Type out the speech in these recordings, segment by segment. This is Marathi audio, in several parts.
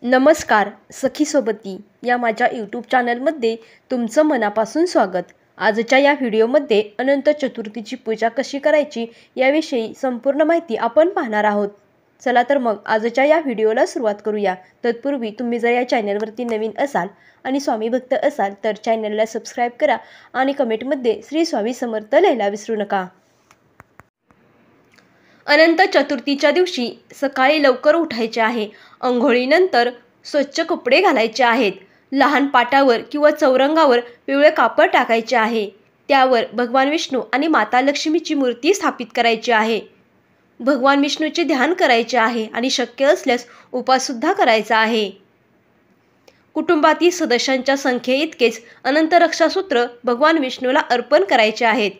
नमस्कार सखी सोबती या माझ्या यूट्यूब चॅनलमध्ये तुमचं मनापासून स्वागत। आजच्या या व्हिडिओमध्ये अनंत चतुर्थीची पूजा कशी करायची याविषयी संपूर्ण माहिती आपण पाहणार आहोत। चला तर मग आजच्या या व्हिडिओला सुरुवात करूया। तत्पूर्वी तुम्ही जर या चॅनलवरती नवीन असाल आणि स्वामी भक्त असाल तर चॅनलला सबस्क्राईब करा आणि कमेंटमध्ये श्री स्वामी समर्थ लिहायला विसरू नका। अनंत चतुर्थीच्या दिवशी सकाळी लवकर उठायचे आहे। अंघोळीनंतर स्वच्छ कपडे घालायचे आहेत। लहान पाटावर किंवा चौरंगावर पिवळे कापड टाकायचे आहे। त्यावर भगवान विष्णू आणि माता लक्ष्मीची मूर्ती स्थापित करायची आहे। भगवान विष्णूचे ध्यान करायचे आहे आणि शक्य असल्यास उपवास सुद्धा करायचा आहे। कुटुंबातील सदस्यांच्या संख्येइतकेच अनंत रक्षासूत्र भगवान विष्णूला अर्पण करायचे आहेत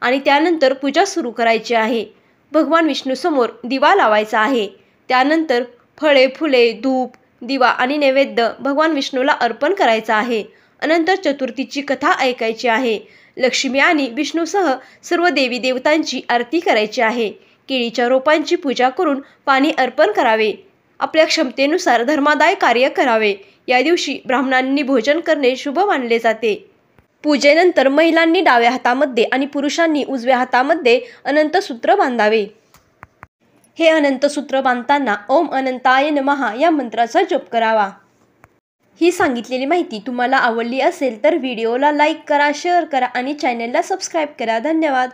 आणि त्यानंतर पूजा सुरू करायची आहे। भगवान विष्णूसमोर दिवा लावायचा आहे। त्यानंतर फळे, फुले, धूप, दिवा आणि नैवेद्य भगवान विष्णूला अर्पण करायचा आहे। अनंत चतुर्थीची कथा ऐकायची आहे। लक्ष्मी आणि विष्णूसह सर्व देवी देवतांची आरती करायची आहे। केळीच्या रोपांची पूजा करून पाणी अर्पण करावे। आपल्या क्षमतेनुसार धर्मादाय कार्य करावे। या दिवशी ब्राह्मणांनी भोजन करणे शुभ मानले जाते। पूजेनंतर महिलांनी डाव्या हातामध्ये आणि पुरुषांनी उजव्या हातामध्ये अनंत सूत्र बांधावे। हे अनंत सूत्र बांधताना ओम अनंताय नमः या मंत्राचा जप करावा। ही सांगितलेली माहिती तुम्हाला आवडली असेल तर व्हिडिओला लाईक करा, शेअर करा आणि चॅनलला सबस्क्राईब करा। धन्यवाद।